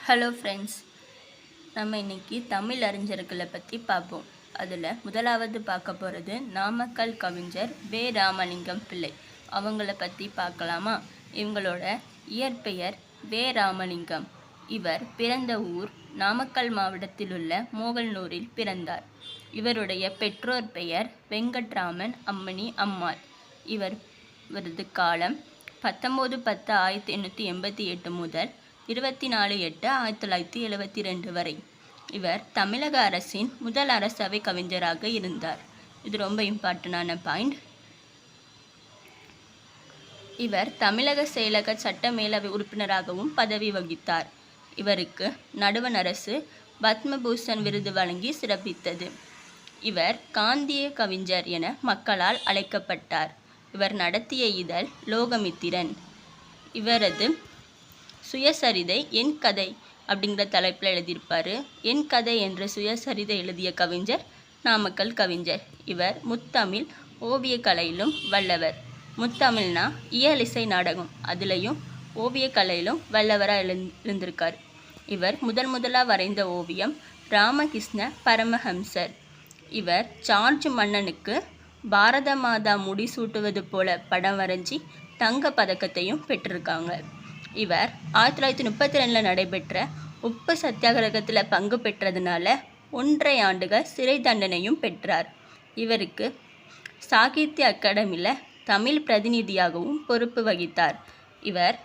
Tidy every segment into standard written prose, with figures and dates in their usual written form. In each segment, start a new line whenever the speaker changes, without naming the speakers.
Hello friends, நம்ம இன்னைக்கு தமிழ் அறிஞர்களை பற்றி பார்ப்போம். அதில் முதலாவது பார்க்க போகிறது நாமக்கல் கவிஞர் வே. ராமலிங்கம் பிள்ளை. அவங்கள பற்றி பார்க்கலாமா? இவங்களோட இயற்பெயர் வே. ராமலிங்கம். இவர் பிறந்த ஊர் நாமக்கல் மாவட்டத்தில் உள்ள மோகல்னூரில் பிறந்தார். இவருடைய பெற்றோர் பெயர் வெங்கட்ராமன் அம்மணி அம்மாள். இவரது காலம் 19/10/1888 முதல் 24/8/1972 வரை. இவர் தமிழக அரசின் முதல் அரசவை கவிஞராக இருந்தார். இது ரொம்ப இம்பார்ட்டண்டான பாயிண்ட். இவர் தமிழக செயலக சட்ட மேலவை உறுப்பினராகவும் பதவி வகித்தார். இவருக்கு நடுவண் அரசு பத்மபூஷன் விருது வழங்கி சிறப்பித்தது. இவர் காந்திய கவிஞர் என மக்களால் அழைக்கப்பட்டார். இவர் நடத்திய இதழ் லோகமித்திரன். இவரது சுயசரிதை என் கதை அப்படிங்கிற தலைப்பில் எழுதியிருப்பார். என் கதை என்ற சுயசரிதை எழுதிய கவிஞர் நாமக்கல் கவிஞர். இவர் முத்தமிழ் ஓவியக்கலையிலும் வல்லவர். முத்தமிழ்னா இயலிசை நாடகம், அதுலேயும் ஓவியக்கலையிலும் வல்லவராக இருந்திருக்கார். இவர் முதலாக வரைந்த ஓவியம் ராமகிருஷ்ண பரமஹம்சர். இவர் ஜார்ஜ் மன்னனுக்கு பாரத மாதா முடிசூட்டுவது போல படம் வரைஞ்சி தங்க பதக்கத்தையும் பெற்றிருக்காங்க. இவர் 1932 நடைபெற்ற உப்பு சத்தியாகிரகத்தில் பங்கு பெற்றதுனால 1.5 ஆண்டுகள் சிறை தண்டனையும் பெற்றார். இவருக்கு சாகித்ய அகாடமியில் தமிழ் பிரதிநிதியாகவும் பொறுப்பு வகித்தார். இவர்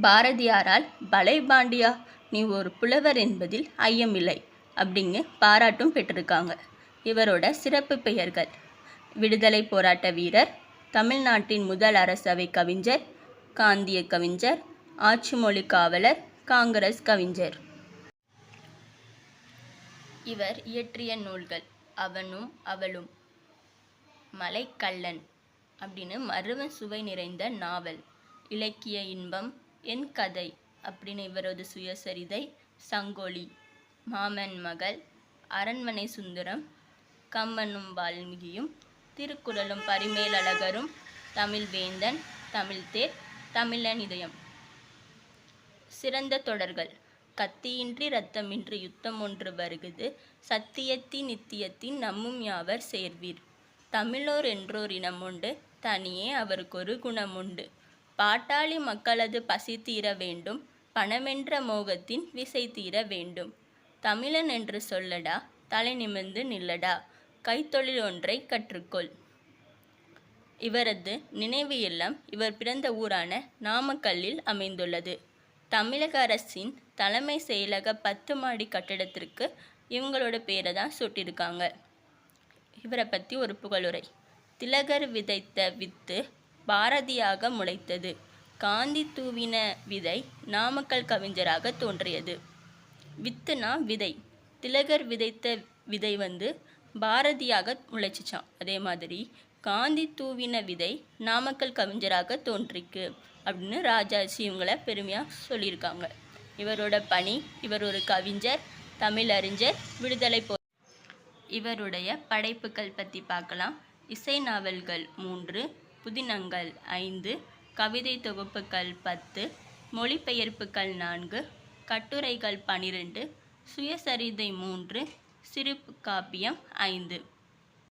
பாரதியாரால் பலை பாண்டியா நீ ஒரு புலவர் என்பதில் ஐயமில்லை அப்படிங்க பாராட்டும் பெற்றிருக்காங்க. இவரோட சிறப்பு பெயர்கள்: விடுதலை போராட்ட வீரர், தமிழ்நாட்டின் முதல் அரசவை கவிஞர், காந்திய கவிஞர், ஆட்சி மொழி காவலர், காங்கிரஸ் கவிஞர். இவர் இயற்றிய நூல்கள் அவனும் அவளும், மலைக்கள்ளன் அப்படின்னு மருவ சுவை நிறைந்த நாவல், இலக்கிய இன்பம், என் கதை அப்படின்னு இவரது சுயசரிதை, சங்கொலி, மாமன் மகள், அரண்மனை சுந்தரம், கம்மனும் வால்மீகியும், திருக்குறளும் பரிமேலழகரும், தமிழ் வேந்தன், தமிழ்தேர், தமிழன் இதயம். சிறந்த தொடர்கள்: கத்தியின்றி இரத்தமின்றி யுத்தம் ஒன்று வருகுது, சத்தியத்தின் நித்தியத்தின் நம்மும் யாவர் சேர்வீர், தமிழோர் என்றோர் இனமுண்டு, தனியே அவருக்கொரு குணமுண்டு, பாட்டாளி மக்களது பசி தீர வேண்டும், பணமென்ற மோகத்தின் விசை தீர வேண்டும், தமிழன் என்று சொல்லடா, தலை நிமிர்ந்து நில்லடா, கைத்தொழில் ஒன்றை கற்றுக்கொள். இவரது நினைவு இல்லம் இவர் பிறந்த ஊரான நாமக்கல்லில் அமைந்துள்ளது. தமிழக அரசின் தலைமை செயலக 10 மாடி கட்டிடத்திற்கு இவங்களோட பேரை தான் சூட்டியிருக்காங்க. இவரை பற்றி ஒரு புகழுரை: திலகர் விதைத்த வித்து பாரதியாக முளைத்தது, காந்தி தூவின விதை நாமக்கல் கவிஞராக தோன்றியது. வித்துனா விதை. திலகர் விதைத்த விதை பாரதியாக முளைச்சிச்சான். அதே மாதிரி காந்தி தூவின விதை நாமக்கல் கவிஞராக தோன்றிருக்கு அப்படின்னு ராஜாஜி இவங்களை பெருமையாக சொல்லியிருக்காங்க. இவரோட பணி: இவர் ஒரு கவிஞர், தமிழறிஞர், விடுதலை இவருடைய படைப்புகள் பற்றி பார்க்கலாம். இசை நாவல்கள் 3, புதினங்கள் 5, கவிதை தொகுப்புகள் 10, மொழிபெயர்ப்புகள் 4, கட்டுரைகள் 12, சுயசரிதை 3, சிறு காப்பியம் 5.